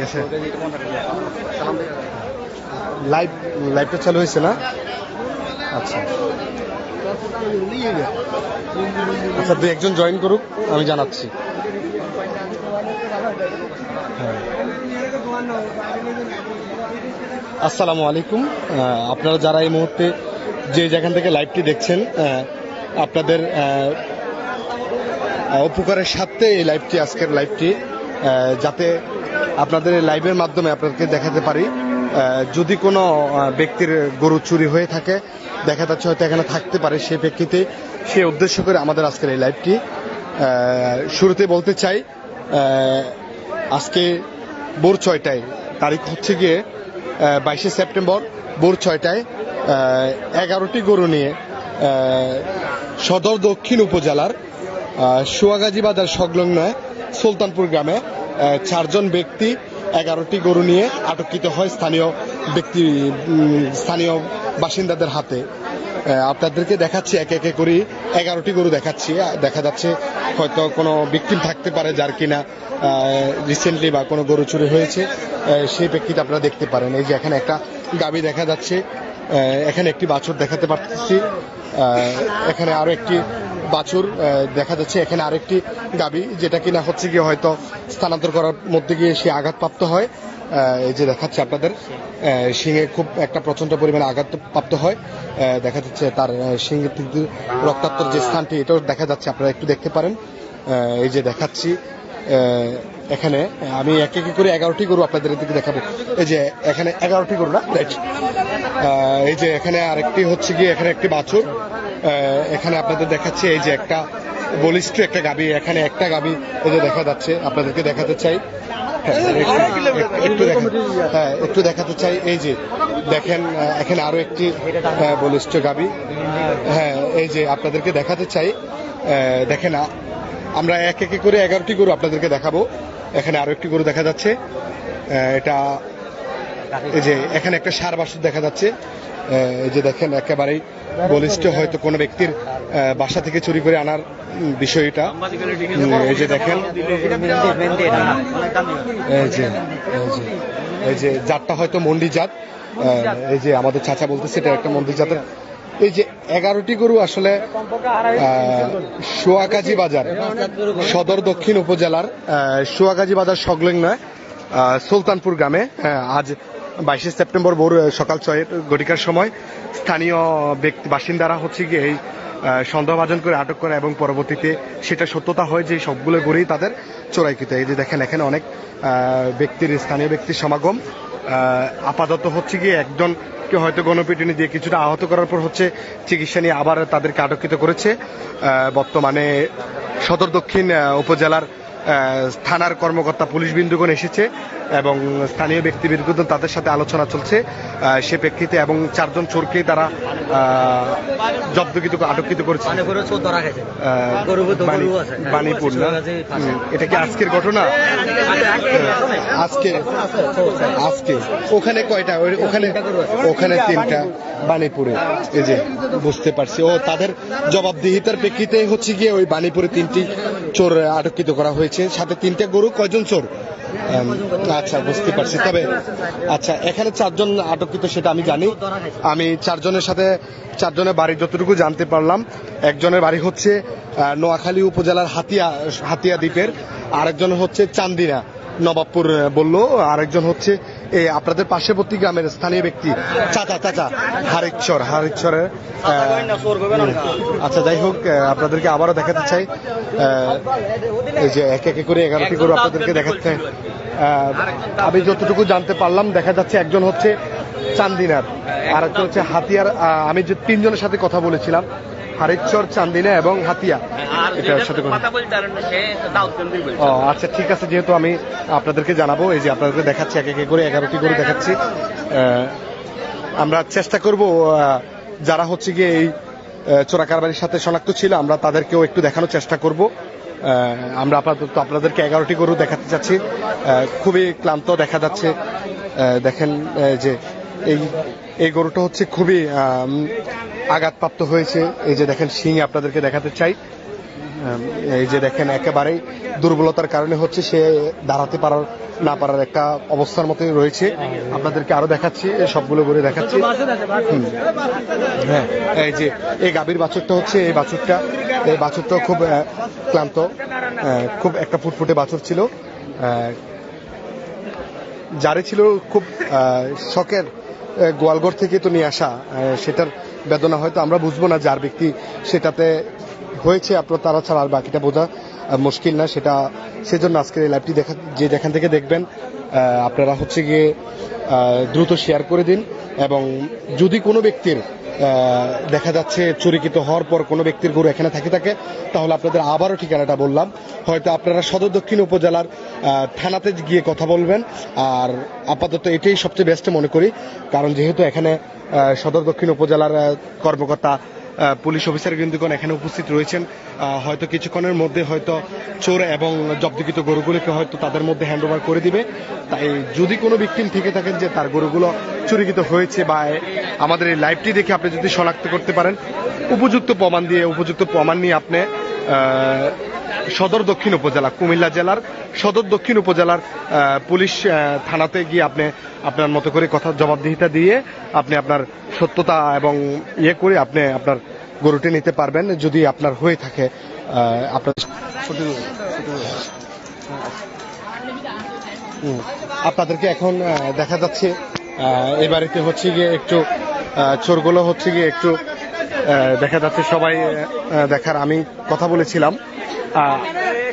গেছে লাইভটা চালু হয়েছে না? আচ্ছা আচ্ছা, দুই একজন জয়েন করুক, আমি জানাচ্ছি। হ্যাঁ, আসসালামু আলাইকুম। আপনারা যারা এই মুহূর্তে যে যেখান থেকে লাইভটি দেখছেন, আপনাদের উপকারের সাথে এই লাইভটি, আজকের লাইভটি, যাতে আপনাদের এই লাইভের মাধ্যমে আপনাদেরকে দেখাতে পারি যদি কোনো ব্যক্তির গরু চুরি হয়ে থাকে, দেখা যাচ্ছে হয়তো এখানে থাকতে পারে, সেই প্রেক্ষিতে সে উদ্দেশ্য করে আমাদের আজকের এই লাইভটি। শুরুতে বলতে চাই, আজকে ভোর 6টায়, তারিখ হচ্ছে গিয়ে 22শে সেপ্টেম্বর, ভোর 6টায় 11টি গরু নিয়ে সদর দক্ষিণ উপজেলার সোয়াগাজী বাজার সংলগ্ন সুলতানপুর গ্রামে 4 জন ব্যক্তি 11টি গরু নিয়ে আটককৃত হয় স্থানীয় বাসিন্দাদের হাতে। আপনাদেরকে দেখাচ্ছি একে একে করে 11টি গরু দেখাচ্ছি। দেখা যাচ্ছে হয়তো কোনো ভিকটিম থাকতে পারে যার কিনা রিসেন্টলি বা কোনো গরু চুরি হয়েছে, সেই প্রেক্ষিতে আপনারা দেখতে পারেন। এই যে এখানে একটা গাভী দেখা যাচ্ছে, এখানে একটি বাছুর দেখাতে পারতেছি, এখানে আরো একটি বাছুর দেখা যাচ্ছে, এখানে আরেকটি গাভী যেটা কিনা হচ্ছে গিয়ে হয়তো স্থানান্তর করার মধ্যে গিয়ে সে আঘাতপ্রাপ্ত হয়। এই যে দেখাচ্ছে আপনাদের, শিঙে খুব একটা প্রচন্ড পরিমাণে আঘাতপ্রাপ্ত হয়। দেখা যাচ্ছে তার শিঙের রক্তাক্ত যে স্থানটি, এটাও দেখা যাচ্ছে, আপনারা একটু দেখতে পারেন। এই যে দেখাচ্ছি, এখানে আমি এক এক করে 11টি গরু আপনাদের দিকে দেখাবো। এই যে এখানে 11টি গরু না, রাইট। এই যে এখানে আরেকটি হচ্ছে গিয়ে এখানে একটি বাছুর, এখানে আপনাদের দেখাচ্ছে এই যে একটা বলিষ্ঠ একটা গাভী, এখানে একটা গাভী এই যে দেখা যাচ্ছে, আপনাদেরকে দেখাতে চাই। একটু দেখাতে চাই। এই যে দেখেন, এখানে আরো একটি বলিষ্ঠ গাভী। হ্যাঁ, এই যে আপনাদেরকে দেখাতে চাই, দেখেন আমরা এক এক করে 11টি গরু আপনাদেরকে দেখাবো। এখানে আরো একটি গরু দেখা যাচ্ছে, এটা এই যে এখানে একটা ষাঁড় বাছুর দেখা যাচ্ছে। এই যে দেখেন একেবারেই বলিষ্ঠ, হয়তো কোনো ব্যক্তির বাসা থেকে চুরি করে আনার বিষয়টা। এই যে দেখেন, এই যে জাতটা হয়তো মন্ডি জাত। এই যে আমাদের চাচা বলতেছে এটা একটা মন্ডি জাতের। এই যে 11টি গরু আসলে সোয়াগাজী বাজার, সদর দক্ষিণ উপজেলার সোয়াগাজী বাজার সংলগ্ন সুলতানপুর গ্রামে আজ 22শে সেপ্টেম্বর ভোর সকাল 6 ঘটিকার সময় স্থানীয় বাসিন্দারা হচ্ছে গিয়ে এই সন্দেহভাজন করে আটক করে, এবং পরবর্তীতে সেটা সত্যতা হয় যে সবগুলো গরুই তাদের চোরাইকৃত। এই যে দেখেন এখানে অনেক স্থানীয় ব্যক্তির সমাগম। আপাতত হচ্ছে গিয়ে একজনকে হয়তো গণপিটুনি দিয়ে কিছুটা আহত করার পর হচ্ছে চিকিৎসা নিয়ে আবার তাদেরকে আটককৃত করেছে। বর্তমানে সদর দক্ষিণ উপজেলার থানার কর্মকর্তা পুলিশ বিন্দুগণ এসেছে এবং স্থানীয় ব্যক্তিবর্গ তাদের সাথে আলোচনা চলছে সে প্রেক্ষিতে, এবং 4 জন চোরকে তারা জব্দকৃত আটককৃত করেছে। বাণীপুর না, এটা কি আজকের ঘটনা? আজকে ওখানে কয়টা? ওখানে 3টা বাণীপুরে। এই যে বুঝতে পারছি, ও তাদের জবাবদিহিতার প্রেক্ষিতে হচ্ছে গিয়ে ওই বাণীপুরে 3টি চোর আটককৃত করা হয়েছে, সাথে 3টা গরু। কয়জন চোর? আচ্ছা, বুঝতে পারছি। তবে আচ্ছা, এখানে 4 জন আটককৃত সেটা আমি জানি। আমি 4 জনের সাথে 4 জনের বাড়ি যতটুকু জানতে পারলাম, একজনের বাড়ি হচ্ছে নোয়াখালী উপজেলার হাতিয়া দ্বীপের, আরেকজন হচ্ছে চান্দিনা নবাবপুর বললো, আরেকজন হচ্ছে আপনাদের পার্শ্ববর্তী গ্রামের স্থানীয় ব্যক্তি চাচা হারিচ্ছরের। আচ্ছা, যাই হোক, আপনাদেরকে আবারও দেখাতে চাই, এই যে এক এক করে 11টি গরু আপনাদেরকে দেখাতে। আমি যতটুকু জানতে পারলাম, দেখা যাচ্ছে একজন হচ্ছে চান্দিনার, আর একটা হচ্ছে হাতিয়ার। আমি যে 3 জনের সাথে কথা বলেছিলাম, হারিচ্ছর, চান্দিনা এবং হাতিয়া, এটার সাথে আচ্ছা, ঠিক আছে। যেহেতু আমি আপনাদেরকে জানাবো, এই যে আপনাদেরকে দেখাচ্ছি এক এক করে 11টি গরু দেখাচ্ছি। আমরা চেষ্টা করব যারা হচ্ছে গিয়ে এই চোরা কারবারির সাথে শনাক্ত ছিল, আমরা তাদেরকেও একটু দেখানোর চেষ্টা করব। আমরা আপনাদেরকে 11টি গরু দেখাতে চাচ্ছি। খুবই ক্লান্ত দেখা যাচ্ছে। দেখেন যে এই গরুটা হচ্ছে খুবই আঘাতপ্রাপ্ত হয়েছে। এই যে দেখেন শিং আপনাদেরকে দেখাতে চাই। এই যে দেখেন একেবারেই দুর্বলতার কারণে হচ্ছে সে দাঁড়াতে না পারার একটা অবস্থার মতোই রয়েছে। আপনাদেরকে আরো দেখাচ্ছি, সবগুলো করে দেখাচ্ছি। হ্যাঁ, এই যে এই গাভীর বাছুরটা হচ্ছে এই বাছুরটা খুব ক্লান্ত, খুব একটা ফুটফুটে বাছুর ছিল, যারে ছিল খুব শখের, গোয়ালঘর থেকে তো নিয়ে আসা, সেটার বেদনা হয়তো আমরা বুঝবো না, যার ব্যক্তি সেটাতে হয়েছে আপনার তারা ছাড়া আর বাকিটা বোঝা মুশকিল না। সেজন্য আজকের এই লাইভটি যেখান থেকে দেখবেন আপনারা হচ্ছে গিয়ে দ্রুত শেয়ার করে দিন। এবং যদি কোনো ব্যক্তির দেখা যাচ্ছে চুরিকৃত হওয়ার পর কোনো ব্যক্তির গরু এখানে থাকে তাহলে আপনাদের আবারও ঠিকানাটা বললাম, হয়তো আপনারা সদর দক্ষিণ উপজেলার থানাতে গিয়ে কথা বলবেন। আর আপাতত এটাই সবচেয়ে বেস্ট মনে করি, কারণ যেহেতু এখানে সদর দক্ষিণ উপজেলার কর্মকর্তা পুলিশ অফিসার বৃন্দগণ এখানে উপস্থিত রয়েছেন, হয়তো কিছুক্ষণের মধ্যে হয়তো চোর এবং জব্দকৃত গরুগুলিকে হয়তো তাদের মধ্যে হ্যান্ড ওভার করে দিবে। তাই যদি কোনো ভিকটিম থেকে থাকেন যে তার গরুগুলো চুরিকৃত হয়েছে, বা আমাদের এই লাইভটি দেখে আপনি যদি শনাক্ত করতে পারেন, উপযুক্ত প্রমাণ নিয়ে আপনি সদর দক্ষিণ উপজেলা, কুমিল্লা জেলার সদর দক্ষিণ উপজেলার পুলিশ থানাতে গিয়ে আপনি আপনার মতো করে কথা জবাবদিহিতা দিয়ে আপনি আপনার সত্যতা এবং করে আপনি আপনার গরুটি নিতে পারবেন, যদি আপনার হয়ে থাকে। আপনার আপনাদেরকে এখন দেখা যাচ্ছে এই বাড়িতে হচ্ছে গিয়ে একটু চোরগুলো হচ্ছে গিয়ে একটু দেখা যাচ্ছে সবাই দেখার, আমি কথা বলেছিলাম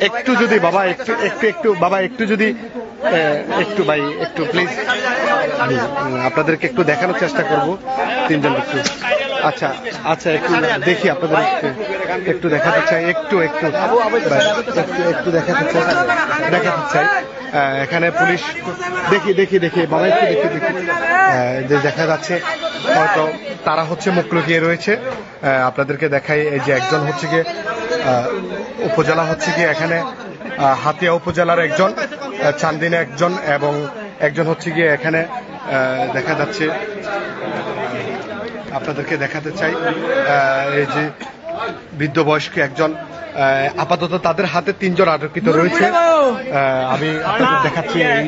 একটু যদি বাবা একটু যদি একটু ভাই একটু প্লিজ আপনাদেরকে একটু দেখানোর চেষ্টা করব তিনজন একটু। আচ্ছা একটু দেখি আপনাদের একটু দেখাতে চাই, একটু দেখাতে চাই। এখানে পুলিশ দেখি বাবা একটু দেখি যে দেখা যাচ্ছে হয়তো তারা হচ্ছে মুখ লুকিয়ে রয়েছে। আপনাদেরকে দেখাই, এই যে একজন হচ্ছে গিয়ে উপজেলা হচ্ছে গিয়ে এখানে হাতিয়া উপজেলার একজন, চান্দিনা একজন, এবং একজন হচ্ছে গিয়ে এখানে দেখা যাচ্ছে আপনাদেরকে দেখাতে চাই এই যে বৃদ্ধ বয়স্ক একজন। আপাতত তাদের হাতে 3 জন আটককৃত রয়েছে। আমি আপনাদের দেখাচ্ছি এই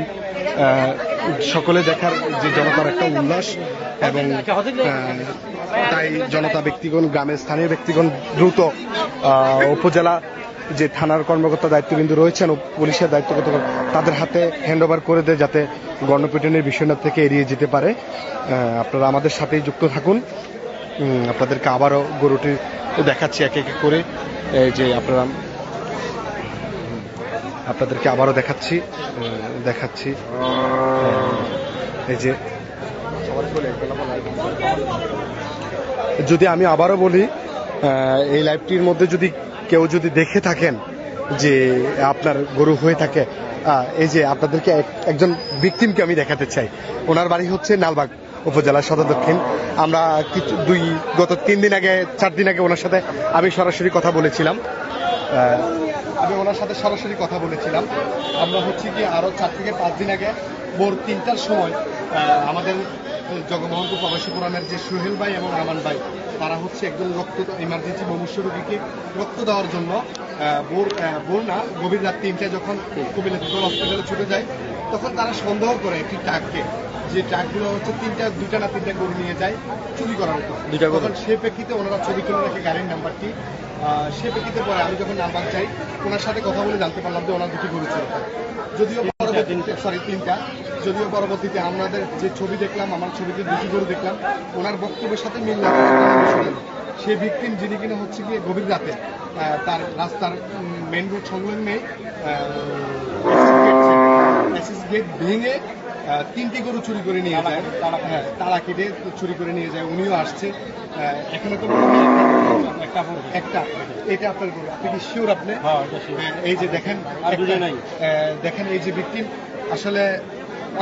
সকলে দেখার যে জনতার একটা উল্লাস, এবং তাই জনতা ব্যক্তিগণ, গ্রামের স্থানীয় ব্যক্তিগণ দ্রুত উপজেলা যে থানার কর্মকর্তা দায়িত্ববৃন্দ রয়েছেন ও পুলিশের দায়িত্বগত তাদের হাতে হ্যান্ড ওভার করে দেয়, যাতে গণপিটুনির বিষয়টা থেকে এড়িয়ে যেতে পারে। আপনারা আমাদের সাথেই যুক্ত থাকুন। আপনাদেরকে আবারও গরুটি দেখাচ্ছি এক এক করে, যে আপনাদেরকে আবারও দেখাচ্ছি এই যে যদি আমি আবারও বলি, এই লাইভটির মধ্যে যদি কেউ যদি দেখে থাকেন যে আপনার গরু হয়ে থাকে, এই যে আপনাদেরকে একজন ভিকটিমকে আমি দেখাতে চাই। ওনার বাড়ি হচ্ছে নালবাগ উপজেলা সদর দক্ষিণ। আমরা গত 4 দিন আগে ওনার সাথে আমি সরাসরি কথা বলেছিলাম। আমরা হচ্ছে কি আরো 4 থেকে 5 দিন আগে ভোর 3টার সময় আমাদের জগমোহনপুর প্রবাসী ফোরামের যে সোহেল ভাই এবং আমান ভাই, তারা হচ্ছে একজন ইমার্জেন্সি মুমূর্ষু রোগীকে রক্ত দেওয়ার জন্য গভীর রাত 3টায় যখন কুমিল্লা হসপিটালে ছুটে যায়, তখন তারা সন্দেহ করে একটি ট্রাককে, যে ট্রাকগুলো হচ্ছে 2টা না 3টা গরু নিয়ে যায় চুরি করার মতো। তখন সে প্রেক্ষিতে ওনারা ছবি তুলে রাখে গাড়ির নাম্বারটি। সে প্রেক্ষিতে পরে আমি যখন নাম্বার চাই, ওনার সাথে কথা বলে জানতে পারলাম যে ওনার 2টি গরু ছিল, যদিও পরবর্তীতে আমাদের যে ছবি দেখলাম, আমার ছবিতে 2টি গরু দেখলাম, ওনার বক্তব্যের সাথে মিল না। সেই ভিকটিম যিনি কিনা হচ্ছে গিয়ে গভীর রাতে তার রাস্তার মেন রোড সংলগ্নে গেট ভেঙে 3টি গরু চুরি করে নিয়ে যায়, তালা কেটে চুরি করে নিয়ে যায়। উনিও আসছে, এখানে তো একটা এটা আপনার গরু, আপনি কি শিওর? আপনি এই যে দেখেন এই যে ভিকটিম আসলে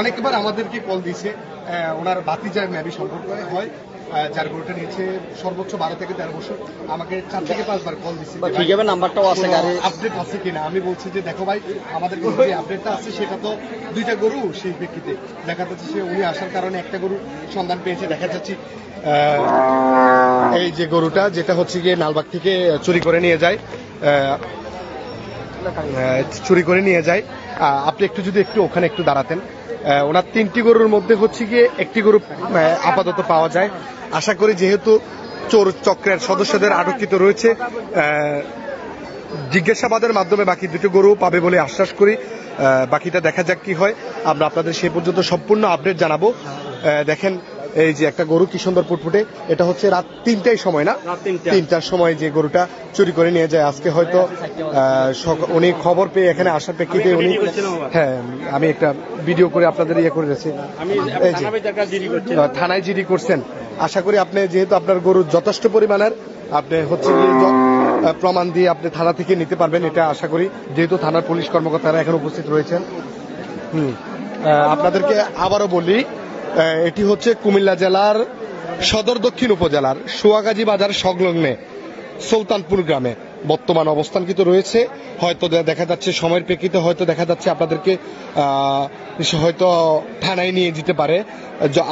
অনেকবার আমাদেরকে কল দিছে, ওনার ভাতিজার মেবি সম্পর্ক হয়, যার গরুটা নিয়েছে সর্বোচ্চ 12 থেকে 13 বছর, আমাকে 4 থেকে 5 বার কল দিচ্ছে ঠিক আছে, নাম্বারটাও আছে গাড়ি আপডেট আছে কিনা। আমি বলছি যে দেখো ভাই, আমাদের কাছে যে আপডেটটা আছে সেটা তো 2টা গরু, সেই প্রেক্ষিতে দেখা যাচ্ছে সে উনি আসার কারণে একটা গরু সন্ধান পেয়েছে। দেখা যাচ্ছে এই যে গরুটা, যেটা হচ্ছে গিয়ে লালবাগ থেকে চুরি করে নিয়ে যায়, আপনি একটু যদি ওখানে একটু দাঁড়াতেন। ওনার 3টি গরুর মধ্যে হচ্ছে গিয়ে একটি গরু আপাতত পাওয়া যায়। আশা করি যেহেতু চোর চক্রের সদস্যদের আটককৃত রয়েছে, জিজ্ঞাসাবাদের মাধ্যমে বাকি 2টি গরু পাবে বলে আশ্বাস করি। বাকিটা দেখা যাক কি হয়, আমরা আপনাদের সেই পর্যন্ত সম্পূর্ণ আপডেট জানাবো। দেখেন এই যে একটা গরু কি সুন্দর ফুটফুটে, এটা হচ্ছে রাত 3টার সময়, না 3টার সময় যে গরুটা চুরি করে নিয়ে যায়। আজকে হয়তো উনি খবর পেয়ে এখানে আসার প্রেক্ষিতে উনি, হ্যাঁ আমি একটা ভিডিও করে আপনাদের করে রেখেছি, থানায় জিডি করছেন। আশা করি আপনি যেহেতু আপনার গরু যথেষ্ট পরিমাণের, আপনি হচ্ছে গিয়ে প্রমাণ দিয়ে আপনি থানা থেকে নিতে পারবেন, এটা আশা করি, যেহেতু থানার পুলিশ কর্মকর্তারা এখানে উপস্থিত রয়েছেন। আপনাদেরকে আবারও বলি, এটি হচ্ছে কুমিল্লা জেলার সদর দক্ষিণ উপজেলার সোয়াগাজী বাজার সংলগ্নে সুলতানপুর গ্রামে বর্তমান অবস্থানকৃত রয়েছে। হয়তো দেখা যাচ্ছে সময়ের প্রেক্ষিতে হয়তো দেখা যাচ্ছে আপনাদেরকে হয়তো থানায় নিয়ে যেতে পারে,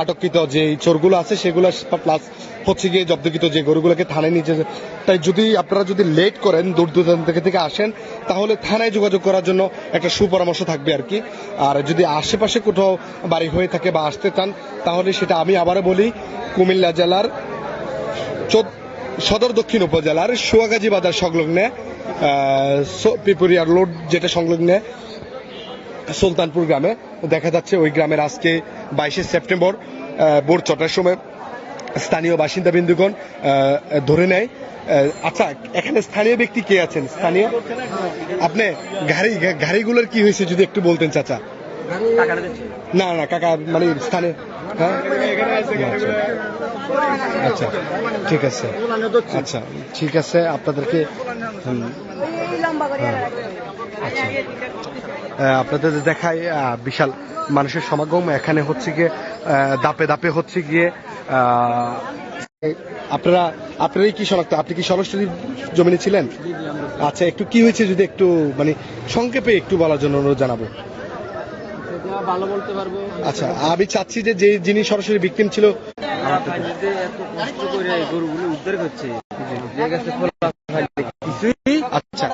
আটককৃত যে চোরগুলো আছে সেগুলো, প্লাস হচ্ছে গিয়ে জব্দকৃত যে গরুগুলোকে থানায় নিয়ে যেতে। তাই যদি আপনারা যদি লেট করেন, দূর দূরান্ত থেকে আসেন, তাহলে থানায় যোগাযোগ করার জন্য একটা সুপরামর্শ থাকবে আর কি। আর যদি আশেপাশে কোথাও বাড়ি হয়ে থাকে বা আসতে চান, তাহলে সেটা আমি আবারও বলি, কুমিল্লা জেলার সদর দক্ষিণ উপজেলার সোয়াগাজী বাজার সংলগ্নে পিপুরিয়ার লোড যেটা সংলগ্নে সুলতানপুর গ্রামে দেখা যাচ্ছে। ওই গ্রামের আজকে 22শে সেপ্টেম্বর ভোর 6টার সময় স্থানীয় বাসিন্দা বিন্দুগণ ধরে নেয়। আচ্ছা, এখানে স্থানীয় ব্যক্তি কে আছেন? স্থানীয় আপনি গাড়িগুলোর কি হয়েছে যদি একটু বলতেন চাচা। না না কাকা, মানে স্থানীয়, হ্যাঁ আচ্ছা ঠিক আছে, আচ্ছা ঠিক আছে, আপনাদেরকে আচ্ছা আপনাদের দেখায় বিশাল মানুষের সমাগম এখানে হচ্ছে গিয়ে, দাপে দাপে হচ্ছে গিয়ে। আপনারাই কি শনাক্ত, আপনি কি সরাসরি জমিনে ছিলেন? আচ্ছা, একটু কি হয়েছে যদি একটু মানে সংক্ষেপে একটু বলার জন্য অনুরোধ জানাবো। ভালো বলতে পারবো। আচ্ছা, আমি চাচ্ছি যে যিনি সরাসরি ভিকটিম ছিল, এত কষ্ট করে গরুগুলো উদ্ধার করছে। আচ্ছা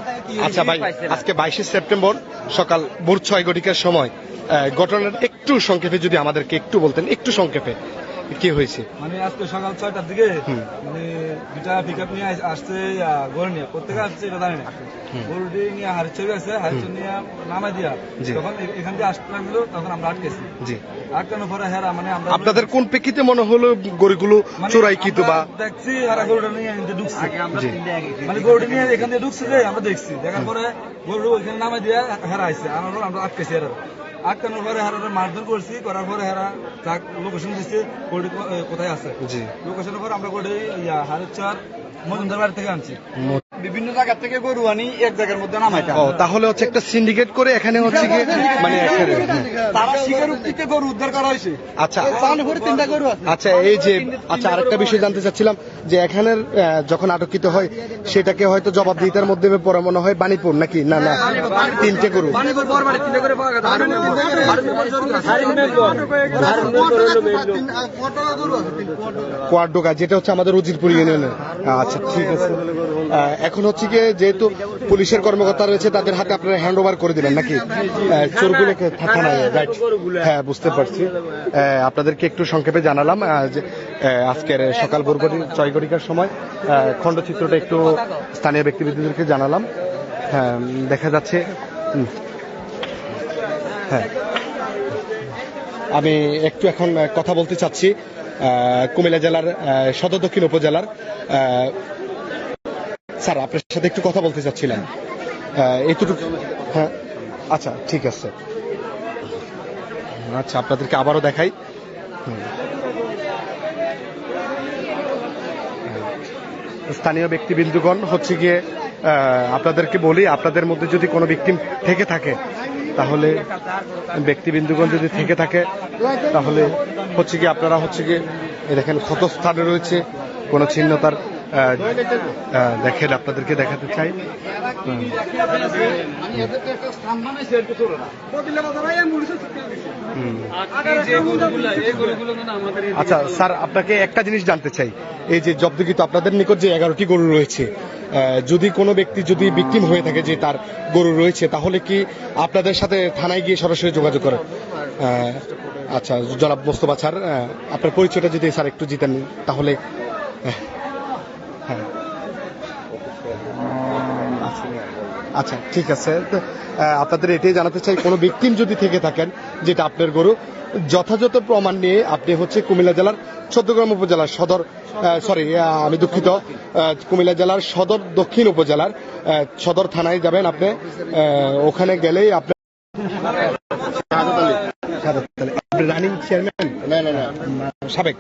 আচ্ছা ভাই, আজকে 22শে সেপ্টেম্বর সকাল ভোর 6 সময় ঘটনাটা একটু সংক্ষেপে যদি আমাদেরকে একটু বলতেন, একটু সংক্ষেপে কি হয়েছে। মানে আজকে সকাল 6টার দিকে মানে 2টা পিকআপ নিয়ে আসছে, গরু নিয়ে কোথেকে আসছে এটা জানি না, গরুটি নিয়ে হারিচুর আছে, হারিচুর নিয়ে নামাই দিয়া তখন এখান থেকে আসতে লাগলো, তখন আমরা আটকেছি। আটকানোর পরে হেরা মানে আমরা, আপনাদের কোন প্রেক্ষিতে মনে হলো গরুগুলো চোরাই কিতো বা দেখছি হেরা গরুটা নিয়ে ঢুকছে, মানে গরুটা নিয়ে এখান থেকে ঢুকছে যে আমরা দেখছি, দেখার পরে গরু ওইখানে নামাই দিয়া হেরা আইছে, আমরা আটকেছি। হেরা আটকানোর পরে হেরা মারধর করছি, করার পরে হেরা লোকেশন দিচ্ছে গরুটি কোথায় আছে, লোকেশনের পর আমরা গরুটি হারিচার মজুমদার বাড়ি থেকে আনছি। বিভিন্ন জায়গা থেকে গরু আনি এক জায়গার মধ্যে নামাইতে। তাহলে হচ্ছে একটা সিন্ডিকেট করে এখানে হচ্ছে গিয়ে মানে তারা স্বীকারোক্তিতে গরু উদ্ধার করা হয়েছে। আচ্ছা আচ্ছা, এই যে আচ্ছা আরেকটা বিষয় জানতে চাচ্ছিলাম যে এখানের যখন আটককৃত হয় সেটাকে হয়তো জবাবদিহিতার মধ্যে পরে মনে হয় বাণীপুর নাকি? না না, 3টে গরু কোয়ারডোকা, যেটা হচ্ছে আমাদের উজিরপুর ইউনিয়নের। আচ্ছা ঠিক আছে, এখন হচ্ছে গিয়ে যেহেতু পুলিশের কর্মকর্তা রয়েছে তাদের হাতে আপনারা হ্যান্ড ওভার করে দিবেন নাকি চোরগুলোকে থানায়? রাইট, হ্যাঁ বুঝতে পারছি। আপনাদেরকে একটু সংক্ষেপে জানালাম যে আজকের সকাল ভোর 6টার সময় খণ্ডচিত্রটা একটু স্থানীয় ব্যক্তিবিশেষদেরকে জানালাম। হ্যাঁ দেখা যাচ্ছে, হ্যাঁ আমি একটু এখন কথা বলতে চাচ্ছি কুমিল্লা জেলার সদর দক্ষিণ উপজেলার, স্যার আপনার সাথে একটু কথা বলতে চাচ্ছিলাম এইটুকু। হ্যাঁ আচ্ছা ঠিক আছে, আচ্ছা আপনাদেরকে আবারও দেখাই। স্থানীয় ব্যক্তিবৃন্দগণ হচ্ছে গিয়ে আপনাদেরকে বলি, আপনাদের মধ্যে যদি কোনো ভিকটিম থেকে থাকে তাহলে ব্যক্তিবৃন্দগণ যদি থেকে থাকে তাহলে হচ্ছে গিয়ে আপনারা হচ্ছে গিয়ে এই দেখেন ক্ষত স্থানে রয়েছে, কোনো চিহ্ন তার দেখেন আপনাদেরকে দেখাতে চাই। আচ্ছা স্যার, আপনাকে একটা জিনিস জানতে চাই, এই যে জব্দকৃত আপনাদের নিকট যে 11টি গরু রয়েছে, যদি কোনো ব্যক্তি যদি ভিকটিম হয়ে থাকে যে তার গরু রয়েছে, তাহলে কি আপনাদের সাথে থানায় গিয়ে সরাসরি যোগাযোগ করেন? আচ্ছা, জনাব মোস্তফা স্যার, আপনার পরিচয়টা যদি স্যার একটু জিতেন তাহলে। হ্যাঁ, আচ্ছা ঠিক আছে। আপনাদের এটাই জানাতে চাই, কোনো ভিকটিম যদি থেকে থাকেন যেটা আপনার গরু, যথাযথ প্রমাণ নিয়ে আপনি হচ্ছে কুমিল্লা জেলার চৌদ্দগ্রাম উপজেলার সদর, আমি দুঃখিত, কুমিল্লা জেলার সদর দক্ষিণ উপজেলার সদর থানায় যাবেন আপনি। ওখানে গেলেই আপনার রানিং চেয়ারম্যান সাবেক